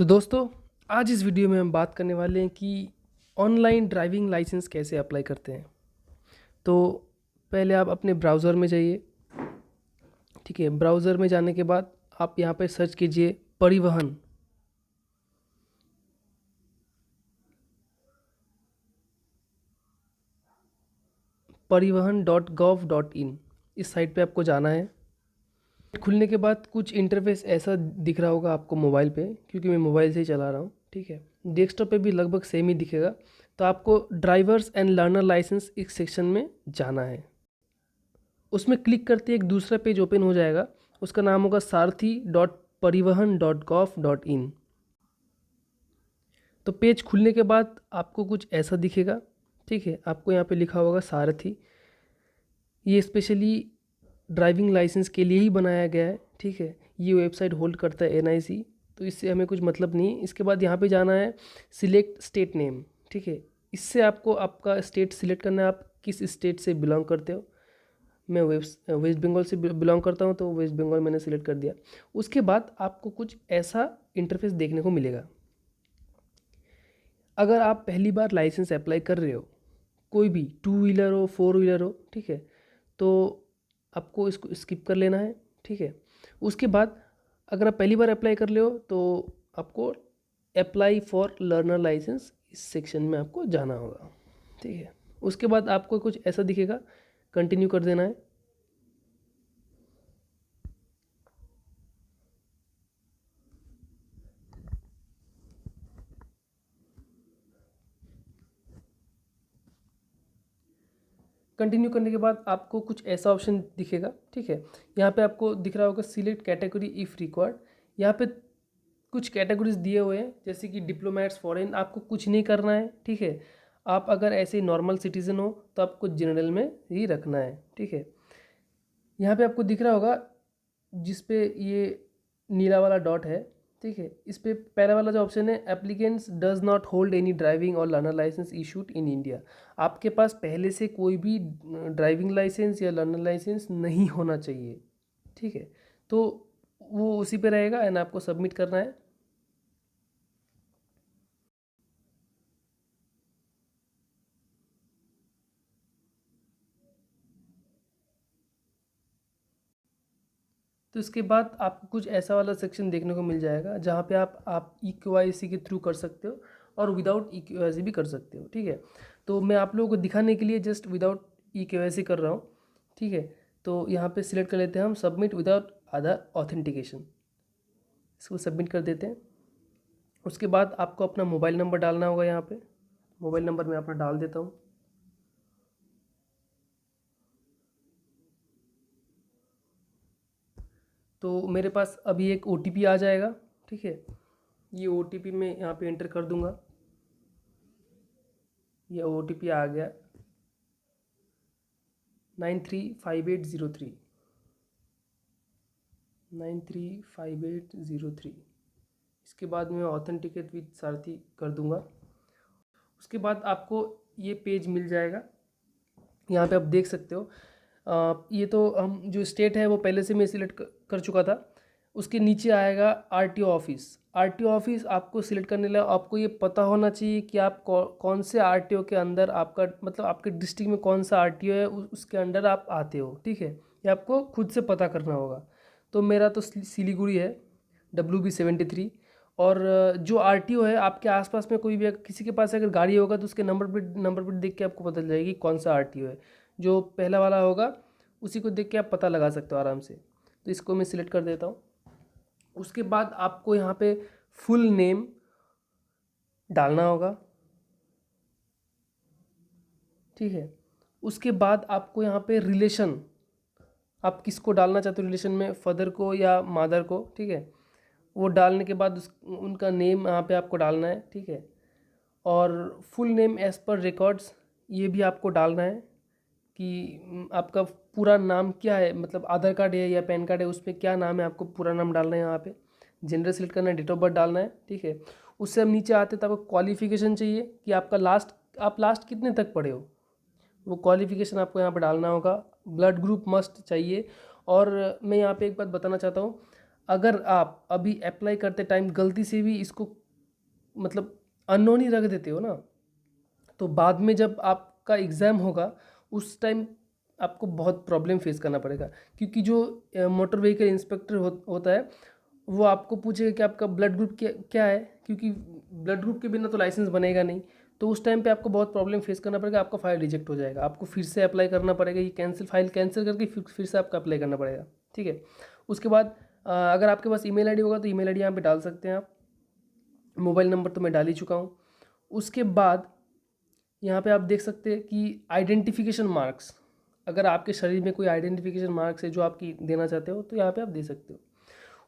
तो दोस्तों, आज इस वीडियो में हम बात करने वाले हैं कि ऑनलाइन ड्राइविंग लाइसेंस कैसे अप्लाई करते हैं। तो पहले आप अपने ब्राउज़र में जाइए। ठीक है, ब्राउज़र में जाने के बाद आप यहाँ पे सर्च कीजिए परिवहन। परिवहन.gov.in इस साइट पे आपको जाना है। खुलने के बाद कुछ इंटरफेस ऐसा दिख रहा होगा आपको मोबाइल पे, क्योंकि मैं मोबाइल से ही चला रहा हूँ। ठीक है, डेस्कटॉप पे भी लगभग सेम ही दिखेगा। तो आपको ड्राइवर्स एंड लर्नर लाइसेंस इस सेक्शन में जाना है। उसमें क्लिक करते ही एक दूसरा पेज ओपन हो जाएगा। उसका नाम होगा सारथी.परिवहन.gov.in। तो पेज खुलने के बाद आपको कुछ ऐसा दिखेगा। ठीक है, आपको यहाँ पे लिखा होगा सारथी। ये स्पेशली ड्राइविंग लाइसेंस के लिए ही बनाया गया है। ठीक है, ये वेबसाइट होल्ड करता है NIC, तो इससे हमें कुछ मतलब नहीं है। इसके बाद यहाँ पे जाना है सिलेक्ट स्टेट नेम। ठीक है, इससे आपको आपका स्टेट सिलेक्ट करना है, आप किस स्टेट से बिलोंग करते हो। मैं वेस्ट बंगाल से बिलोंग करता हूँ, तो वेस्ट बंगाल मैंने सिलेक्ट कर दिया। उसके बाद आपको कुछ ऐसा इंटरफेस देखने को मिलेगा। अगर आप पहली बार लाइसेंस अप्लाई कर रहे हो, कोई भी 2 व्हीलर हो 4 व्हीलर हो, ठीक है, तो आपको इसको स्किप कर लेना है। ठीक है, उसके बाद अगर आप पहली बार अप्लाई कर ले हो तो आपको अप्लाई फॉर लर्नर लाइसेंस इस सेक्शन में आपको जाना होगा। ठीक है, उसके बाद आपको कुछ ऐसा दिखेगा, कंटिन्यू कर देना है। कंटिन्यू करने के बाद आपको कुछ ऐसा ऑप्शन दिखेगा। ठीक है, यहाँ पे आपको दिख रहा होगा सिलेक्ट कैटेगरी इफ़ रिक्वायर्ड। यहाँ पे कुछ कैटेगरीज दिए हुए हैं, जैसे कि डिप्लोमेट्स, फॉरेन। आपको कुछ नहीं करना है। ठीक है, आप अगर ऐसे नॉर्मल सिटीज़न हो तो आपको जनरल में ही रखना है। ठीक है, यहाँ पे आपको दिख रहा होगा जिस पे ये नीला वाला डॉट है। ठीक है, इस पे पहला वाला जो ऑप्शन है, applicants does not hold any driving और learner licence issued in India. आपके पास पहले से कोई भी ड्राइविंग लाइसेंस या लर्नर लाइसेंस नहीं होना चाहिए। ठीक है, तो वो उसी पे रहेगा एंड आपको सबमिट करना है। तो इसके बाद आपको कुछ ऐसा वाला सेक्शन देखने को मिल जाएगा, जहाँ पे आप EKYC के थ्रू कर सकते हो और विदाउट EKYC भी कर सकते हो। ठीक है, तो मैं आप लोगों को दिखाने के लिए जस्ट विदाउट EKYC कर रहा हूँ। ठीक है, तो यहाँ पे सिलेक्ट कर लेते हैं हम सबमिट विदाउट आधार ऑथेंटिकेशन। इसको सबमिट कर देते हैं। उसके बाद आपको अपना मोबाइल नंबर डालना होगा। यहाँ पे मोबाइल नंबर मैं अपना डाल देता हूँ। तो मेरे पास अभी एक OTP आ जाएगा। ठीक है, ये OTP मैं यहाँ पे एंटर कर दूंगा। ये OTP आ गया 935803 935803। इसके बाद मैं ऑथेंटिकेट विद सारथी कर दूंगा। उसके बाद आपको ये पेज मिल जाएगा। यहाँ पे आप देख सकते हो। ये तो हम जो स्टेट है वो पहले से मैं सिलेक्ट कर चुका था। उसके नीचे आएगा RTO ऑफिस। RTO ऑफिस आपको सिलेक्ट करने लगा। आपको ये पता होना चाहिए कि आप कौन से RTO के अंदर, आपका मतलब आपके डिस्ट्रिक्ट में कौन सा RTO है, उसके अंडर आप आते हो। ठीक है, ये आपको खुद से पता करना होगा। तो मेरा तो सिलीगुड़ी है, WB73। और जो RTO है आपके आसपास में कोई भी किसी के पास अगर गाड़ी होगा तो उसके नंबर प्लेट देख के आपको पता चल जाएगी कौन सा RTO है। जो पहला वाला होगा उसी को देख के आप पता लगा सकते हो आराम से। तो इसको मैं सिलेक्ट कर देता हूँ। उसके बाद आपको यहाँ पे फुल नेम डालना होगा। ठीक है, उसके बाद आपको यहाँ पे रिलेशन, आप किसको डालना चाहते हो रिलेशन में, फादर को या मदर को। ठीक है, वो डालने के बाद उनका नेम यहाँ पे आपको डालना है। ठीक है, और full name as per records ये भी आपको डालना है कि आपका पूरा नाम क्या है, मतलब आधार कार्ड है या पैन कार्ड है, उस पर क्या नाम है, आपको पूरा नाम डालना है। यहाँ पे जेंडर सेलेक्ट करना है, डेट ऑफ बर्थ डालना है। ठीक है, उससे हम नीचे आते तो आपको क्वालिफिकेशन चाहिए कि आपका आप लास्ट कितने तक पढ़े हो, वो क्वालिफिकेशन आपको यहाँ पे डालना होगा। ब्लड ग्रुप मस्ट चाहिए। और मैं यहाँ पे एक बात बताना चाहता हूँ, अगर आप अभी अप्लाई करते टाइम गलती से भी इसको मतलब अननोन ही रख देते हो ना, तो बाद में जब आपका एग्ज़ाम होगा उस टाइम आपको बहुत प्रॉब्लम फेस करना पड़ेगा, क्योंकि जो मोटर व्हीकल इंस्पेक्टर होता है वो आपको पूछेगा कि आपका ब्लड ग्रुप क्या है, क्योंकि ब्लड ग्रुप के बिना तो लाइसेंस बनेगा नहीं। तो उस टाइम पे आपको बहुत प्रॉब्लम फेस करना पड़ेगा, आपका फाइल रिजेक्ट हो जाएगा, आपको फिर से अप्लाई करना पड़ेगा, ये फाइल कैंसिल करके फिर से आपका अप्लाई करना पड़ेगा। ठीक है, उसके बाद अगर आपके पास ईमेल आईडी होगा तो ईमेल आईडी यहाँ पे डाल सकते हैं आप। मोबाइल नंबर तो मैं डाल ही चुका हूँ। उसके बाद यहाँ पे आप देख सकते हैं कि आइडेंटिफिकेशन मार्क्स, अगर आपके शरीर में कोई आइडेंटिफिकेशन मार्क्स है जो आपकी देना चाहते हो तो यहाँ पे आप दे सकते हो।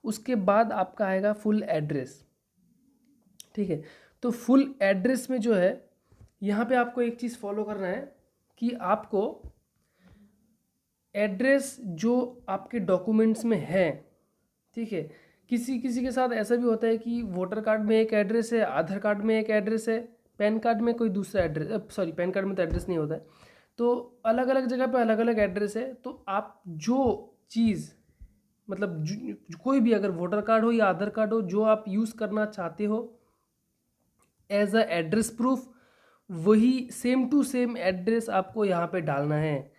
उसके बाद आपका आएगा फुल एड्रेस। ठीक है, तो फुल एड्रेस में जो है यहाँ पे आपको एक चीज़ फॉलो करना है कि आपको एड्रेस जो आपके डॉक्यूमेंट्स में है, ठीक है, किसी किसी के साथ ऐसा भी होता है कि वोटर कार्ड में एक एड्रेस है, आधार कार्ड में एक एड्रेस है, पैन कार्ड में कोई दूसरा एड्रेस, सॉरी पैन कार्ड में तो एड्रेस नहीं होता है, तो अलग अलग जगह पे अलग अलग एड्रेस है। तो आप जो चीज़ मतलब कोई भी अगर वोटर कार्ड हो या आधार कार्ड हो जो आप यूज़ करना चाहते हो एज अ एड्रेस प्रूफ, वही सेम टू सेम एड्रेस आपको यहाँ पे डालना है,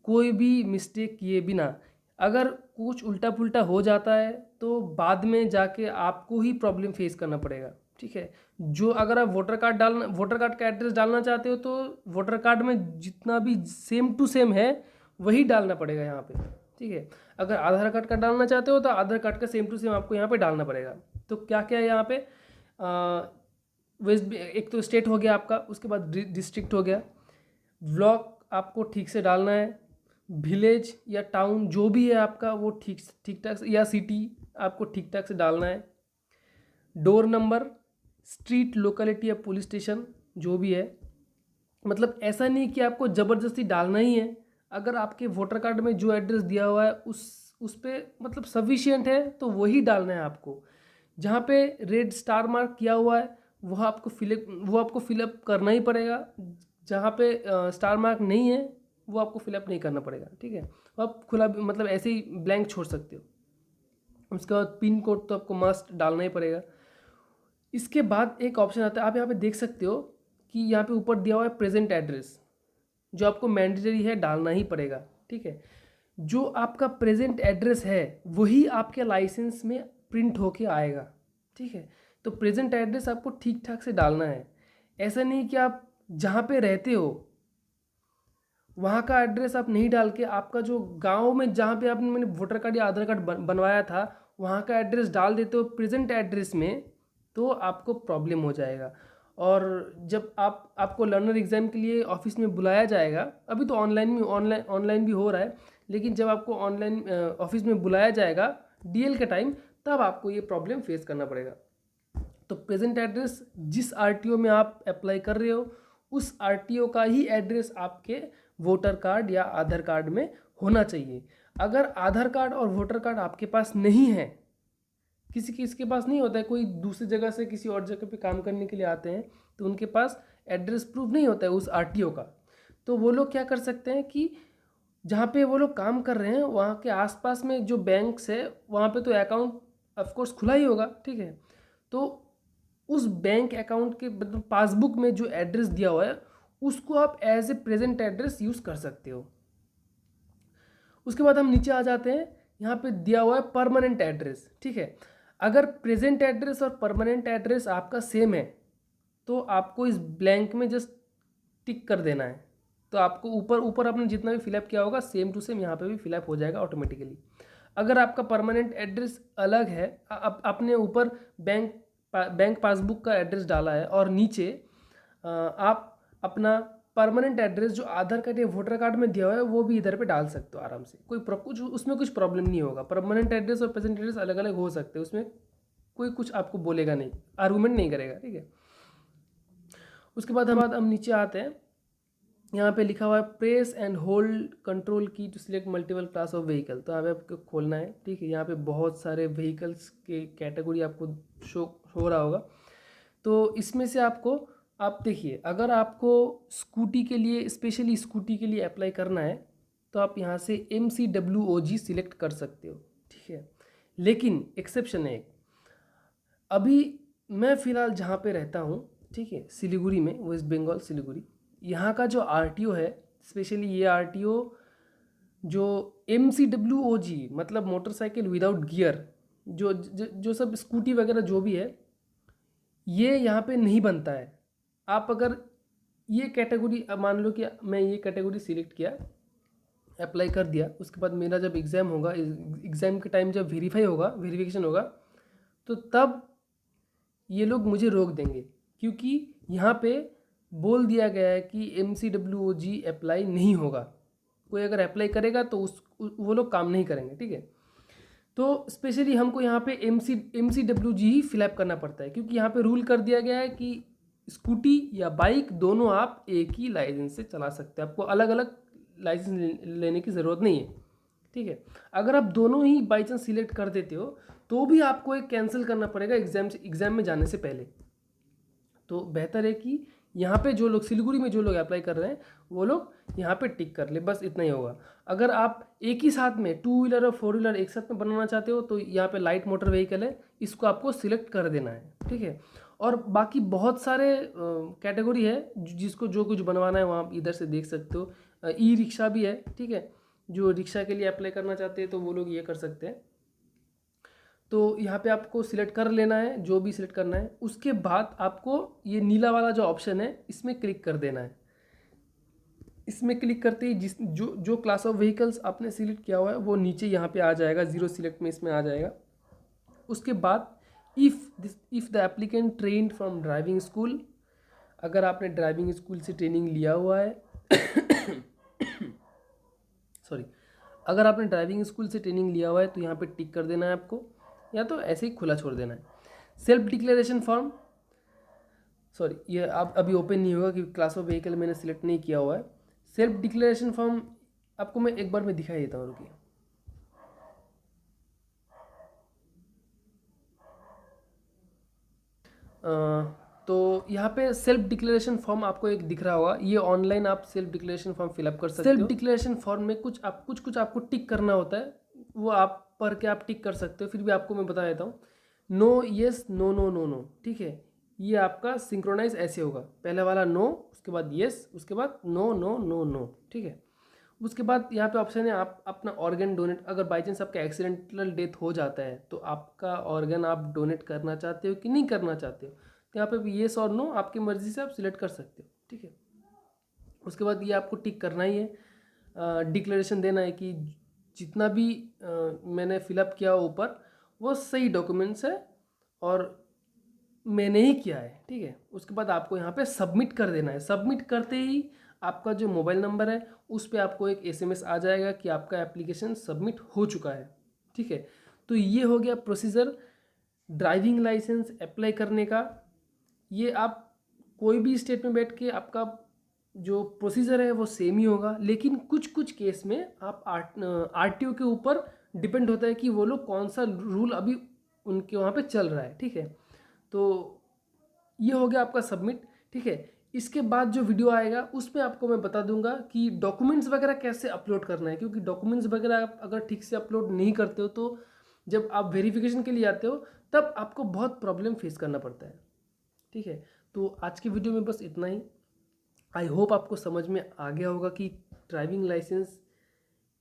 कोई भी मिस्टेक किए बिना। अगर कुछ उल्टा पुल्टा हो जाता है तो बाद में जाके आपको ही प्रॉब्लम फेस करना पड़ेगा। ठीक है, जो अगर आप वोटर कार्ड का एड्रेस डालना चाहते हो तो वोटर कार्ड में जितना भी सेम टू सेम है वही डालना पड़ेगा यहाँ पे। ठीक है, अगर आधार कार्ड का डालना चाहते हो तो आधार कार्ड का सेम टू सेम आपको यहाँ पे डालना पड़ेगा। तो क्या क्या है यहाँ पे, वेस्ट एक तो स्टेट हो गया आपका, उसके बाद डिस्ट्रिक्ट हो गया, ब्लॉक आपको ठीक से डालना है, विलेज या टाउन जो भी है आपका वो ठीक ठाक से, या सिटी आपको ठीक ठाक से डालना है, डोर नंबर, स्ट्रीट, लोकेलिटी या पुलिस स्टेशन जो भी है। मतलब ऐसा नहीं कि आपको ज़बरदस्ती डालना ही है, अगर आपके वोटर कार्ड में जो एड्रेस दिया हुआ है उस पे मतलब सफिशिएंट है तो वही डालना है आपको। जहाँ पे रेड स्टार मार्क किया हुआ है वो आपको फिलअप करना ही पड़ेगा, जहाँ पे स्टार मार्क नहीं है वो आपको फिलअप नहीं करना पड़ेगा। ठीक है, आप खुला मतलब ऐसे ही ब्लैंक छोड़ सकते हो। उसके बाद पिन कोड तो आपको मस्ट डालना ही पड़ेगा। इसके बाद एक ऑप्शन आता है, आप यहाँ पे देख सकते हो कि यहाँ पे ऊपर दिया हुआ है प्रेजेंट एड्रेस, जो आपको मैंडेटरी है, डालना ही पड़ेगा। ठीक है, जो आपका प्रेजेंट एड्रेस है वही आपके लाइसेंस में प्रिंट होके आएगा। ठीक है, तो प्रेजेंट एड्रेस आपको ठीक ठाक से डालना है। ऐसा नहीं कि आप जहाँ पे रहते हो वहाँ का एड्रेस आप नहीं डाल के आपका जो गांव में जहाँ पे मैंने वोटर कार्ड या आधार कार्ड बनवाया था वहाँ का एड्रेस डाल देते हो प्रेजेंट एड्रेस में, तो आपको प्रॉब्लम हो जाएगा। और जब आपको लर्नर एग्ज़ाम के लिए ऑफिस में बुलाया जाएगा, अभी तो ऑनलाइन भी हो रहा है, लेकिन जब आपको ऑनलाइन ऑफिस में बुलाया जाएगा डीएल के टाइम, तब आपको ये प्रॉब्लम फेस करना पड़ेगा। तो प्रेजेंट एड्रेस जिस आरटीओ में आप अप्लाई कर रहे हो उस आरटीओ का ही एड्रेस आपके वोटर कार्ड या आधार कार्ड में होना चाहिए। अगर आधार कार्ड और वोटर कार्ड आपके पास नहीं है, किसी के पास नहीं होता है, कोई दूसरी जगह से किसी और जगह पे काम करने के लिए आते हैं तो उनके पास एड्रेस प्रूफ नहीं होता है उस आरटीओ का, तो वो लोग क्या कर सकते हैं कि जहाँ पे वो लोग काम कर रहे हैं वहाँ के आसपास में जो बैंक्स है वहाँ पे तो अकाउंट ऑफकोर्स खुला ही होगा। ठीक है, तो उस बैंक अकाउंट के मतलब पासबुक में जो एड्रेस दिया हुआ है उसको आप as a present address use कर सकते हो। उसके बाद हम नीचे आ जाते हैं, यहाँ पे दिया हुआ है परमानेंट एड्रेस। ठीक है, अगर प्रेजेंट एड्रेस और परमानेंट एड्रेस आपका सेम है तो आपको इस ब्लैंक में जस्ट टिक कर देना है, तो आपको ऊपर आपने जितना भी फिलअप किया होगा सेम टू सेम यहाँ पे भी फिलअप हो जाएगा ऑटोमेटिकली। अगर आपका परमानेंट एड्रेस अलग है, आपने ऊपर बैंक पासबुक का एड्रेस डाला है और नीचे आप अपना परमानेंट एड्रेस जो आधार कार्ड या वोटर कार्ड में दिया हुआ है वो भी इधर पे डाल सकते हो आराम से, कुछ उसमें कुछ प्रॉब्लम नहीं होगा। परमानेंट एड्रेस और प्रेजेंट एड्रेस अलग अलग हो सकते हैं, उसमें कोई कुछ आपको बोलेगा नहीं, आर्गूमेंट नहीं करेगा। ठीक है, उसके बाद हम नीचे आते हैं, यहाँ पे लिखा हुआ है press and hold control key to select multiple class of vehicle, तो यहाँ पे आपको खोलना है। ठीक है, यहाँ पे बहुत सारे व्हीकल्स के कैटेगरी आपको शो हो रहा होगा, तो इसमें से आप देखिए, अगर आपको स्कूटी के लिए स्पेशली स्कूटी के लिए अप्लाई करना है तो आप यहाँ से MCWOG सिलेक्ट कर सकते हो। ठीक है, लेकिन एक्सेप्शन है एक। अभी मैं फ़िलहाल जहाँ पे रहता हूँ, ठीक है, सिलीगुड़ी में, वेस्ट बंगाल सिलीगुड़ी, यहाँ का जो आरटीओ है, स्पेशली ये आरटीओ जो MCWOG मतलब मोटरसाइकिल विदाउट गियर, जो सब स्कूटी वगैरह जो भी है, ये यहाँ पे नहीं बनता है। आप अगर ये कैटेगरी, मान लो कि मैं ये कैटेगरी सिलेक्ट किया, अप्लाई कर दिया, उसके बाद मेरा जब एग्ज़ाम होगा, एग्ज़ाम के टाइम जब वेरिफिकेशन होगा, तो तब ये लोग मुझे रोक देंगे, क्योंकि यहाँ पे बोल दिया गया है कि MCWOG अप्लाई नहीं होगा। कोई अगर अप्लाई करेगा तो वो लोग काम नहीं करेंगे, ठीक है। तो स्पेशली हमको यहाँ पे MCWG ही फिलअप करना पड़ता है, क्योंकि यहाँ पे रूल कर दिया गया है कि स्कूटी या बाइक दोनों आप एक ही लाइसेंस से चला सकते हैं, आपको अलग अलग लाइसेंस लेने की ज़रूरत नहीं है, ठीक है। अगर आप दोनों ही बाई चांस सिलेक्ट कर देते हो तो भी आपको एक कैंसिल करना पड़ेगा एग्ज़ाम में जाने से पहले। तो बेहतर है कि यहाँ पे जो लोग सिलीगुड़ी में जो लोग अप्लाई कर रहे हैं वो लोग यहाँ पे टिक कर ले, बस इतना ही होगा। अगर आप एक ही साथ में 2 व्हीलर और 4 व्हीलर एक साथ में बनाना चाहते हो तो यहाँ पे लाइट मोटर व्हीकल है, इसको आपको सिलेक्ट कर देना है, ठीक है। और बाकी बहुत सारे कैटेगरी है जिसको जो कुछ बनवाना है वहाँ इधर से देख सकते हो। ई रिक्शा भी है, ठीक है, जो रिक्शा के लिए अप्लाई करना चाहते हैं तो वो लोग ये कर सकते हैं। तो यहाँ पे आपको सिलेक्ट कर लेना है जो भी सिलेक्ट करना है, उसके बाद आपको ये नीला वाला जो ऑप्शन है इसमें क्लिक कर देना है। इसमें क्लिक करते ही जो क्लास ऑफ व्हीकल्स आपने सिलेक्ट किया हुआ है वो नीचे यहाँ पे आ जाएगा, जीरो सिलेक्ट में इसमें आ जाएगा। उसके बाद if the applicant trained from driving school, अगर आपने ड्राइविंग स्कूल से ट्रेनिंग लिया हुआ है सॉरी, अगर आपने ड्राइविंग स्कूल से ट्रेनिंग लिया हुआ है तो यहाँ पे टिक कर देना है आपको, या तो ऐसे ही खुला छोड़ देना है। सेल्फ डिक्लेरेशन फॉर्म, सॉरी ये आप अभी ओपन नहीं होगा क्योंकि क्लास ऑफ व्हीकल मैंने सिलेक्ट नहीं किया हुआ है। सेल्फ डिक्लेरेशन फॉर्म आपको मैं एक बार में दिखाई देता हूँ, रुकिए। तो यहाँ पे सेल्फ डिक्लेरेशन फॉर्म आपको एक दिख रहा होगा, ये ऑनलाइन आप सेल्फ डिक्लेरेशन फॉर्म फिलअप कर सकते हो। सेल्फ डिक्लेरेशन फॉर्म में कुछ आपको टिक करना होता है, वो आप पढ़ के आप टिक कर सकते हो, फिर भी आपको मैं बता देता हूँ। No yes no no no no, ठीक है, ये आपका सिंक्रोनाइज ऐसे होगा, पहले वाला नो, उसके बाद येस, उसके बाद नो नो नो नो, ठीक है। उसके बाद यहाँ पे ऑप्शन है आप अपना ऑर्गन डोनेट, अगर बाई चांस आपका एक्सीडेंटल डेथ हो जाता है तो आपका ऑर्गन आप डोनेट करना चाहते हो कि नहीं करना चाहते हो, तो यहाँ पे येस और नो आपकी मर्ज़ी से आप सिलेक्ट कर सकते हो, ठीक है। उसके बाद ये आपको टिक करना ही है, डिक्लेरेशन देना है कि जितना भी मैंने फिलअप किया ऊपर वो सही डॉक्यूमेंट्स है और मैंने ही किया है, ठीक है। उसके बाद आपको यहाँ पे सबमिट कर देना है। सबमिट करते ही आपका जो मोबाइल नंबर है उस पर आपको एक SMS आ जाएगा कि आपका एप्लीकेशन सबमिट हो चुका है, ठीक है। तो ये हो गया प्रोसीजर ड्राइविंग लाइसेंस अप्लाई करने का। ये आप कोई भी स्टेट में बैठ के आपका जो प्रोसीजर है वो सेम ही होगा, लेकिन कुछ केस में आप RTO के ऊपर डिपेंड होता है कि वो लोग कौन सा रूल अभी उनके वहाँ पे चल रहा है, ठीक है। तो ये हो गया आपका सबमिट, ठीक है। इसके बाद जो वीडियो आएगा उसमें आपको मैं बता दूंगा कि डॉक्यूमेंट्स वगैरह कैसे अपलोड करना है, क्योंकि डॉक्यूमेंट्स वगैरह आप अगर ठीक से अपलोड नहीं करते हो तो जब आप वेरिफिकेशन के लिए आते हो तब आपको बहुत प्रॉब्लम फेस करना पड़ता है, ठीक है। तो आज की वीडियो में बस इतना ही। आई होप आपको समझ में आ गया होगा कि ड्राइविंग लाइसेंस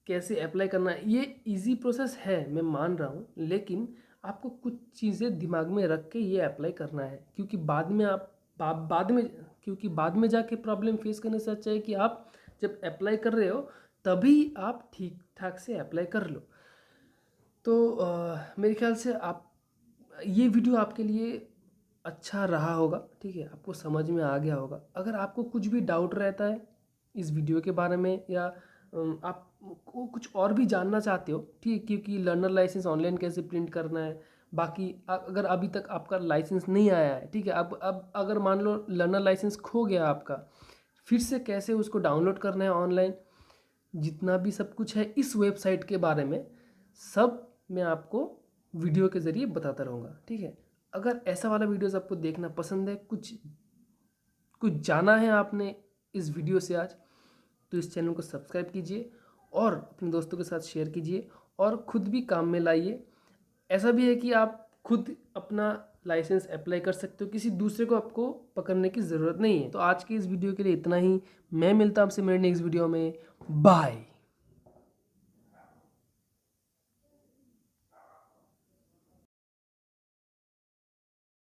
कैसे अप्लाई करना है। ये इजी प्रोसेस है, मैं मान रहा हूँ, लेकिन आपको कुछ चीज़ें दिमाग में रख के ये अप्लाई करना है, क्योंकि बाद में जाके प्रॉब्लम फेस करने से अच्छा है कि आप जब अप्लाई कर रहे हो तभी आप ठीक ठाक से अप्लाई कर लो। तो मेरे ख्याल से आप ये वीडियो आपके लिए अच्छा रहा होगा, ठीक है, आपको समझ में आ गया होगा। अगर आपको कुछ भी डाउट रहता है इस वीडियो के बारे में या आप कुछ और भी जानना चाहते हो, ठीक, क्योंकि लर्नर लाइसेंस ऑनलाइन कैसे प्रिंट करना है, बाकी अगर अभी तक आपका लाइसेंस नहीं आया है, ठीक है, अब अगर मान लो लर्नर लाइसेंस खो गया आपका, फिर से कैसे उसको डाउनलोड करना है ऑनलाइन, जितना भी सब कुछ है इस वेबसाइट के बारे में सब मैं आपको वीडियो के ज़रिए बताता रहूँगा, ठीक है। अगर ऐसा वाला वीडियोस आपको देखना पसंद है, कुछ जाना है आपने इस वीडियो से आज, तो इस चैनल को सब्सक्राइब कीजिए और अपने दोस्तों के साथ शेयर कीजिए और ख़ुद भी काम में लाइए। ऐसा भी है कि आप खुद अपना लाइसेंस अप्लाई कर सकते हो, किसी दूसरे को आपको पकड़ने की ज़रूरत नहीं है। तो आज की इस वीडियो के लिए इतना ही। मैं मिलता हूँ आपसे मेरे नेक्स्ट वीडियो में। बाय।